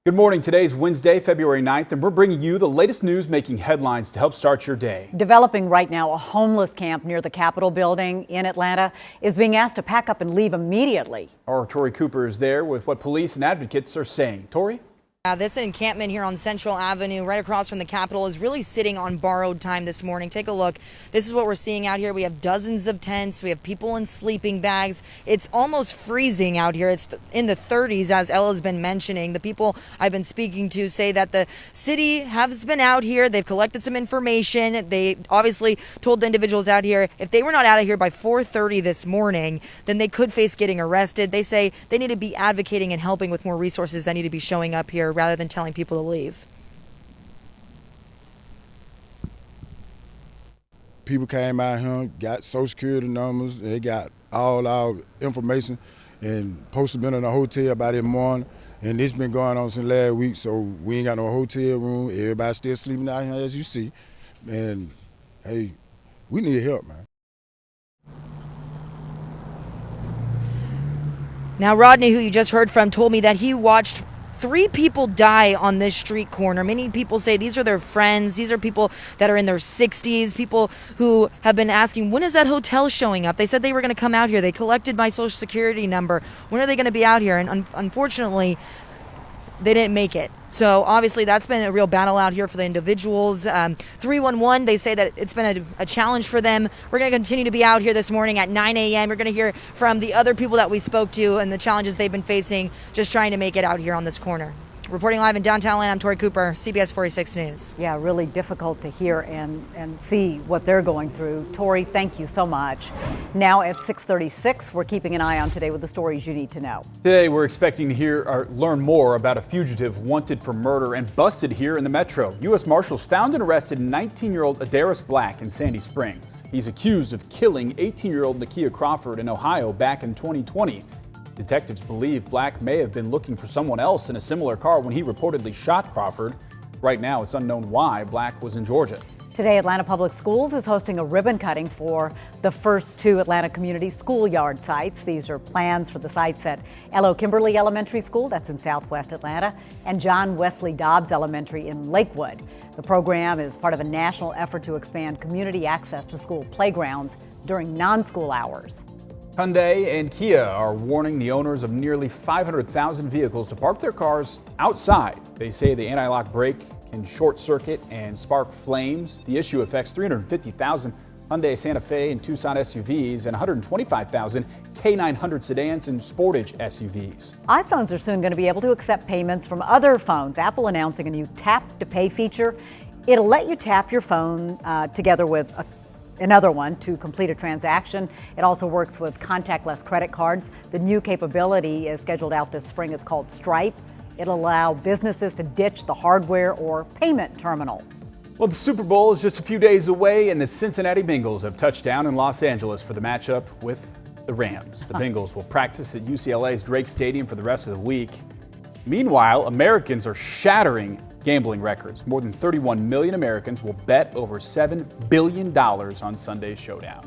Good morning. Today's Wednesday, February 9th, and we're bringing you the latest news making headlines to help start your day. Developing right now, a homeless camp near the Capitol building in Atlanta is being asked to pack up and leave immediately. Our Tori Cooper is there with what police and advocates are saying. Tori? This encampment here on Central Avenue, right across from the Capitol, is really sitting on borrowed time this morning. Take a look. This is what we're seeing out here. We have dozens of tents. We have people in sleeping bags. It's almost freezing out here. It's in the 30s, as Ella's been mentioning. The people I've been speaking to say that the city has been out here. They've collected some information. They obviously told the individuals out here if they were not out of here by 4:30 this morning, then they could face getting arrested. They say they need to be advocating and helping with more resources that need to be showing up here, rather than telling people to leave. People came out here, got social security numbers, they got all our information, and supposed to been in a hotel by this morning, and this been going on since last week, so we ain't got no hotel room. Everybody's still sleeping out here, as you see, and hey, we need help, man. Now, Rodney, who you just heard from, told me that he watched 3 people die on this street corner. Many people say these are their friends. These are people that are in their 60s, people who have been asking, when is that hotel showing up? They said they were going to come out here. They collected my social security number. When are they going to be out here? And unfortunately, they didn't make it. So obviously that's been a real battle out here for the individuals. 311, they say that it's been a challenge for them. We're going to continue to be out here this morning at 9 a.m. We're going to hear from the other people that we spoke to and the challenges they've been facing just trying to make it out here on this corner. Reporting live in downtown Atlanta, I'm Tori Cooper, CBS 46 News. Yeah, really difficult to hear and see what they're going through. Tori, thank you so much. Now at 6:36, we're keeping an eye on Today with the stories you need to know. Today, we're expecting to hear or learn more about a fugitive wanted for murder and busted here in the metro. U.S. Marshals found and arrested 19-year-old Adaris Black in Sandy Springs. He's accused of killing 18-year-old Nakia Crawford in Ohio back in 2020. Detectives believe Black may have been looking for someone else in a similar car when he reportedly shot Crawford. Right now, it's unknown why Black was in Georgia. Today, Atlanta Public Schools is hosting a ribbon cutting for the first 2 Atlanta community schoolyard sites. These are plans for the sites at L.O. Kimberly Elementary School, that's in Southwest Atlanta, and John Wesley Dobbs Elementary in Lakewood. The program is part of a national effort to expand community access to school playgrounds during non-school hours. Hyundai and Kia are warning the owners of nearly 500,000 vehicles to park their cars outside. They say the anti-lock brake can short circuit and spark flames. The issue affects 350,000 Hyundai Santa Fe and Tucson SUVs and 125,000 K900 sedans and Sportage SUVs. iPhones are soon going to be able to accept payments from other phones. Apple announcing a new tap to pay feature. It'll let you tap your phone together with another one to complete a transaction. It also works with contactless credit cards. The new capability is scheduled out this spring. It's called Stripe. It'll allow businesses to ditch the hardware or payment terminal. Well, the Super Bowl is just a few days away, and the Cincinnati Bengals have touched down in Los Angeles for the matchup with the Rams. The Bengals will practice at UCLA's Drake Stadium for the rest of the week. Meanwhile, Americans are shattering gambling records. More than 31 million Americans will bet over $7 billion on Sunday's showdown.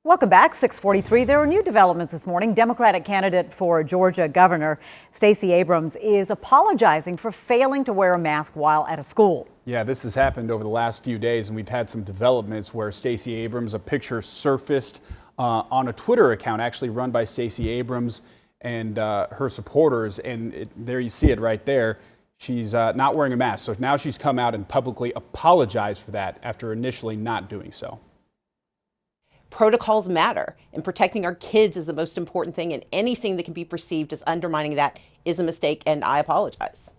Welcome back, 6:43. There are new developments this morning. Democratic candidate for Georgia governor Stacey Abrams is apologizing for failing to wear a mask while at a school. Yeah, this has happened over the last few days, and we've had some developments where Stacey Abrams, a picture surfaced on a Twitter account actually run by Stacey Abrams and her supporters, and there you see it right there. She's not wearing a mask, so now she's come out and publicly apologized for that after initially not doing so. Protocols matter, and protecting our kids is the most important thing, and anything that can be perceived as undermining that is a mistake, and I apologize.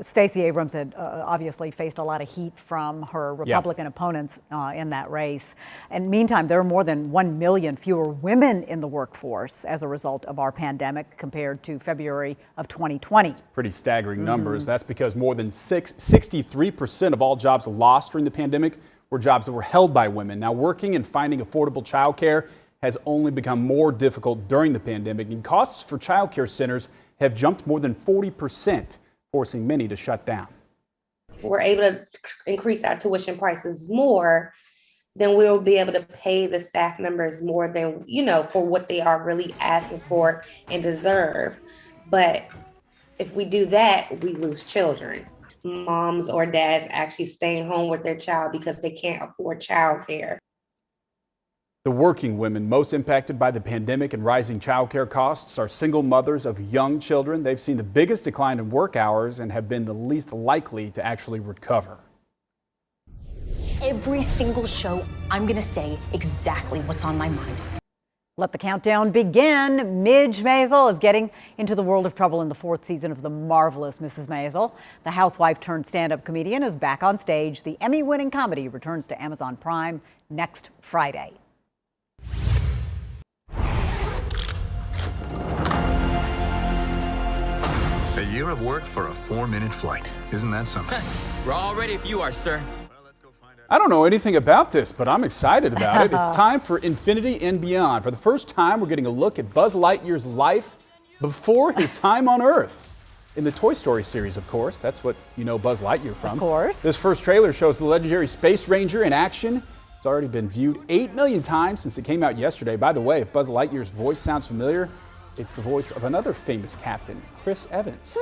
Stacey Abrams had obviously faced a lot of heat from her Republican opponents in that race. And meantime, there are more than 1 million fewer women in the workforce as a result of our pandemic compared to February of 2020. Pretty staggering numbers. That's because more than 63% of all jobs lost during the pandemic were jobs that were held by women. Now, working and finding affordable childcare has only become more difficult during the pandemic, and costs for childcare centers have jumped more than 40%. Forcing many to shut down. We're able to increase our tuition prices more, then we'll be able to pay the staff members more than, for what they are really asking for and deserve. But if we do that, we lose children. Moms or dads actually staying home with their child because they can't afford childcare. The working women most impacted by the pandemic and rising childcare costs are single mothers of young children. They've seen the biggest decline in work hours and have been the least likely to actually recover. Every single show, I'm gonna say exactly what's on my mind. Let the countdown begin. Midge Maisel is getting into the world of trouble in the 4th season of The Marvelous Mrs. Maisel. The housewife turned stand-up comedian is back on stage. The Emmy-winning comedy returns to Amazon Prime next Friday. A year of work for a 4-minute flight. Isn't that something? We're all ready if you are, sir. I don't know anything about this, but I'm excited about it. It's time for Infinity and Beyond. For the first time, we're getting a look at Buzz Lightyear's life before his time on Earth. In the Toy Story series, of course. That's what you know Buzz Lightyear from. Of course. This first trailer shows the legendary Space Ranger in action. It's already been viewed 8 million times since it came out yesterday. By the way, if Buzz Lightyear's voice sounds familiar, it's the voice of another famous captain, Chris Evans.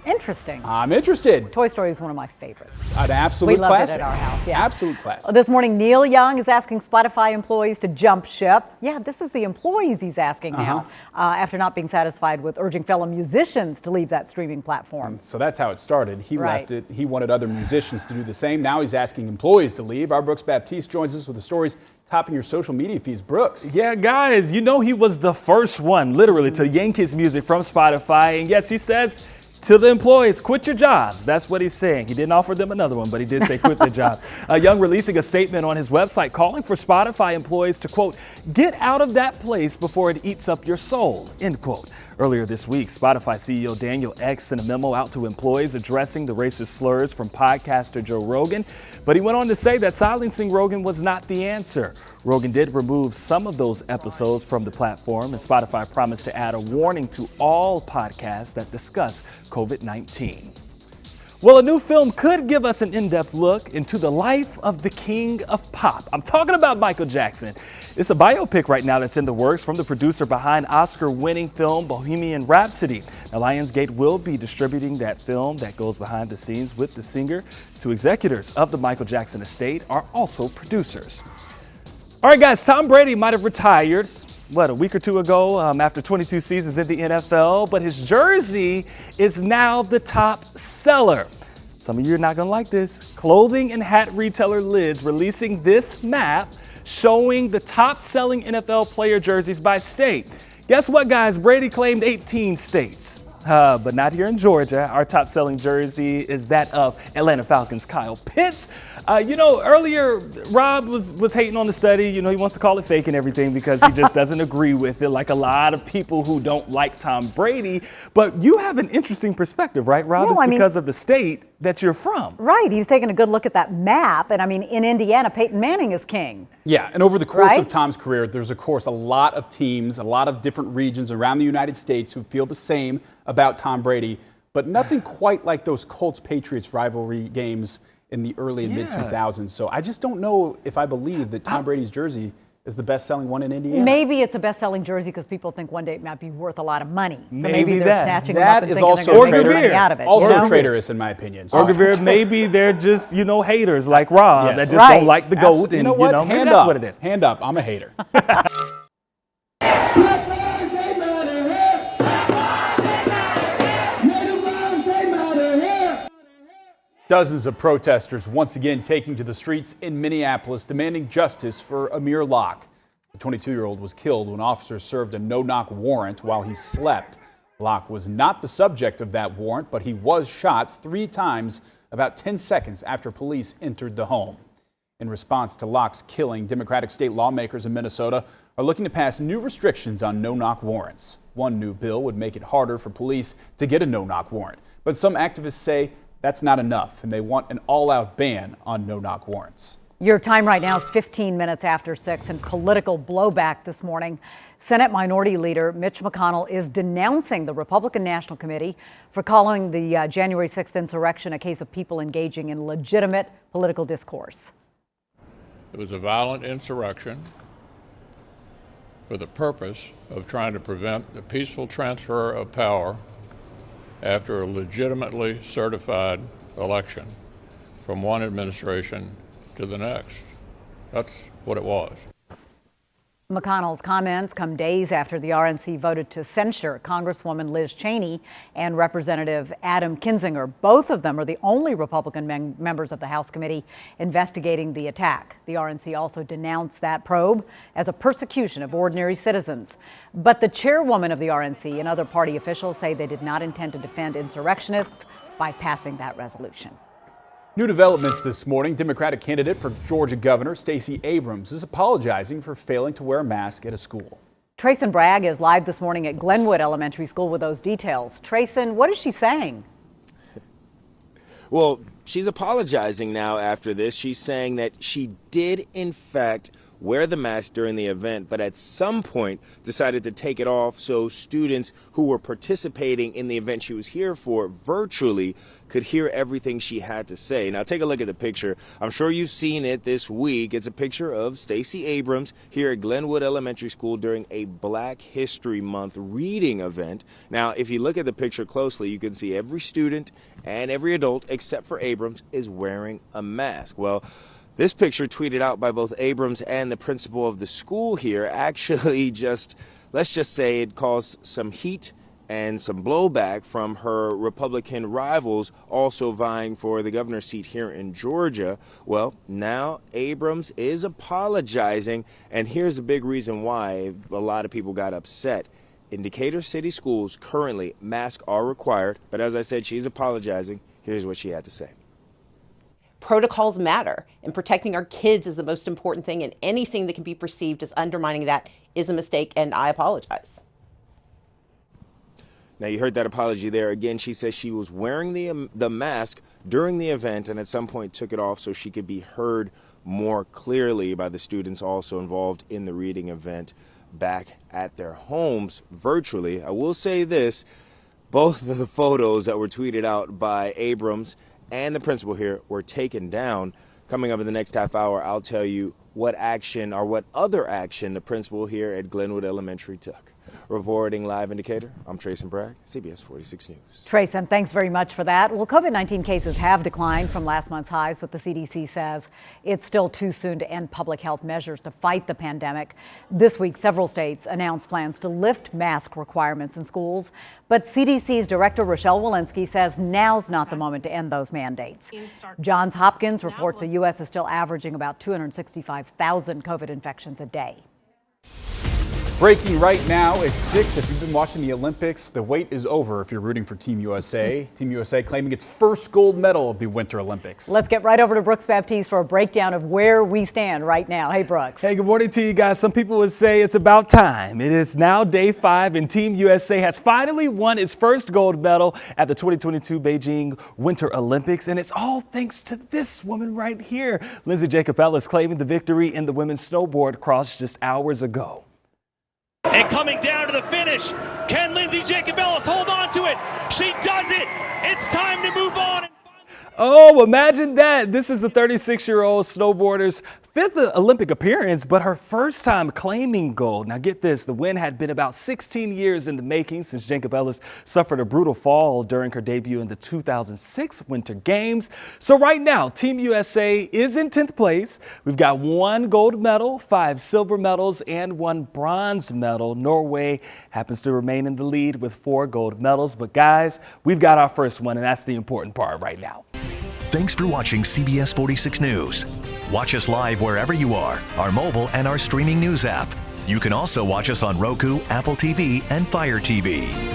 Interesting. I'm interested. Toy Story is one of my favorites. An absolute We loved classic. it at our house, yeah. Absolute classic. This morning, Neil Young is asking Spotify employees to jump ship. Yeah, this is the employees he's asking now, after not being satisfied with urging fellow musicians to leave that streaming platform. So that's how it started. He Right. left it. He wanted other musicians to do the same. Now he's asking employees to leave. Our Brooks Baptiste joins us with the stories topping your social media feeds. Brooks. Yeah, guys, you know he was the first one, literally, to yank his music from Spotify. And yes, he says to the employees, quit your jobs. That's what he's saying. He didn't offer them another one, but he did say quit their jobs. Young releasing a statement on his website calling for Spotify employees to, quote, get out of that place before it eats up your soul, end quote. Earlier this week, Spotify CEO Daniel Ek sent a memo out to employees addressing the racist slurs from podcaster Joe Rogan, but he went on to say that silencing Rogan was not the answer. Rogan did remove some of those episodes from the platform, and Spotify promised to add a warning to all podcasts that discuss COVID-19. Well, a new film could give us an in-depth look into the life of the king of pop. I'm talking about Michael Jackson. It's a biopic right now that's in the works from the producer behind Oscar-winning film Bohemian Rhapsody. Now, Lionsgate will be distributing that film that goes behind the scenes with the singer. Two executors of the Michael Jackson estate are also producers. All right, guys, Tom Brady might have retired, a week or two ago after 22 seasons in the NFL, but his jersey is now the top seller. Some of you are not going to like this. Clothing and hat retailer Lids releasing this map showing the top selling NFL player jerseys by state. Guess what, guys? Brady claimed 18 states. But not here in Georgia. Our top selling jersey is that of Atlanta Falcons' Kyle Pitts. Earlier Rob was hating on the study. He wants to call it fake and everything because he just doesn't agree with it, like a lot of people who don't like Tom Brady. But you have an interesting perspective, right, Rob? It's because of the state that you're from. Right. He's taken a good look at that map. And in Indiana, Peyton Manning is king. Yeah, and over the course Right? of Tom's career, there's of course a lot of teams, a lot of different regions around the United States who feel the same about Tom Brady, but nothing quite like those Colts-Patriots rivalry games in the early and mid-2000s. So I just don't know if I believe that Tom Brady's jersey is the best-selling one in Indiana. Maybe it's a best-selling jersey because people think one day it might be worth a lot of money. So Maybe they're that. snatching That them up and is thinking also they're going to make traitorous. money out of it. Also you know? traitorous in my opinion. Or maybe they're just, haters like Rob Yes. that just Right. don't like the GOAT. You know what? Maybe Hand that's up. what it is. Hand up. I'm a hater. Dozens of protesters once again taking to the streets in Minneapolis demanding justice for Amir Locke. The 22-year-old was killed when officers served a no-knock warrant while he slept. Locke was not the subject of that warrant, but he was shot 3 times about 10 seconds after police entered the home. In response to Locke's killing, Democratic state lawmakers in Minnesota are looking to pass new restrictions on no-knock warrants. One new bill would make it harder for police to get a no-knock warrant. But some activists say that's not enough, and they want an all-out ban on no-knock warrants. Your time right now is 15 minutes after 6, and political blowback this morning. Senate Minority Leader Mitch McConnell is denouncing the Republican National Committee for calling the January 6th insurrection a case of people engaging in legitimate political discourse. It was a violent insurrection. for the purpose of trying to prevent the peaceful transfer of power after a legitimately certified election from one administration to the next. That's what it was. McConnell's comments come days after the RNC voted to censure Congresswoman Liz Cheney and Representative Adam Kinzinger. Both of them are the only Republican members of the House committee investigating the attack. The RNC also denounced that probe as a persecution of ordinary citizens. But the chairwoman of the RNC and other party officials say they did not intend to defend insurrectionists by passing that resolution. New developments this morning. Democratic candidate for Georgia Governor Stacey Abrams is apologizing for failing to wear a mask at a school. Trayson Bragg is live this morning at Glenwood Elementary School with those details. Trayson, what is she saying? Well, she's apologizing now after this. She's saying that she did, in fact, wear the mask during the event, but at some point decided to take it off so students who were participating in the event she was here for virtually could hear everything she had to say. Now, take a look at the picture. I'm sure you've seen it this week. It's a picture of Stacey Abrams here at Glenwood Elementary School during a Black History Month reading event. Now, if you look at the picture closely, you can see every student and every adult except for Abrams is wearing a mask. Well, this picture, tweeted out by both Abrams and the principal of the school here, actually let's just say it caused some heat and some blowback from her Republican rivals also vying for the governor's seat here in Georgia. Well, now Abrams is apologizing, and here's the big reason why a lot of people got upset. In Decatur City Schools, currently, masks are required, but as I said, she's apologizing. Here's what she had to say. Protocols matter, and protecting our kids is the most important thing, and anything that can be perceived as undermining that is a mistake, and I apologize. Now, you heard that apology there. Again, she says she was wearing the mask during the event and at some point took it off so she could be heard more clearly by the students also involved in the reading event back at their homes virtually. I will say this, both of the photos that were tweeted out by Abrams and the principal here were taken down. Coming up in the next half hour, I'll tell you what action or what other action the principal here at Glenwood Elementary took. Reporting live in Decatur, I'm Trayson Bragg, CBS 46 News. Trayson, thanks very much for that. Well, COVID-19 cases have declined from last month's highs, but the CDC says it's still too soon to end public health measures to fight the pandemic. This week, several states announced plans to lift mask requirements in schools, but CDC's Director Rochelle Walensky says now's not the moment to end those mandates. Johns Hopkins reports the U.S. is still averaging about 265,000 COVID infections a day. Breaking right now at 6. If you've been watching the Olympics, the wait is over if you're rooting for Team USA. Team USA claiming its first gold medal of the Winter Olympics. Let's get right over to Brooks Baptiste for a breakdown of where we stand right now. Hey, Brooks. Hey, good morning to you guys. Some people would say it's about time. It is now day 5 and Team USA has finally won its first gold medal at the 2022 Beijing Winter Olympics. And it's all thanks to this woman right here. Lindsey Jacobellis claiming the victory in the women's snowboard cross just hours ago. And coming down to the finish, can Lindsey Jacobellis hold on to it? She does it. It's time to move on. Oh, imagine that. This is the 36-year-old snowboarder's 5th Olympic appearance, but her first time claiming gold. Now get this, the win had been about 16 years in the making since Jacobellis suffered a brutal fall during her debut in the 2006 Winter Games. So right now, Team USA is in 10th place. We've got 1 gold medal, 5 silver medals, and 1 bronze medal. Norway happens to remain in the lead with 4 gold medals. But guys, we've got our first one, and that's the important part right now. Thanks for watching CBS 46 News. Watch us live wherever you are, our mobile and our streaming news app. You can also watch us on Roku, Apple TV, and Fire TV.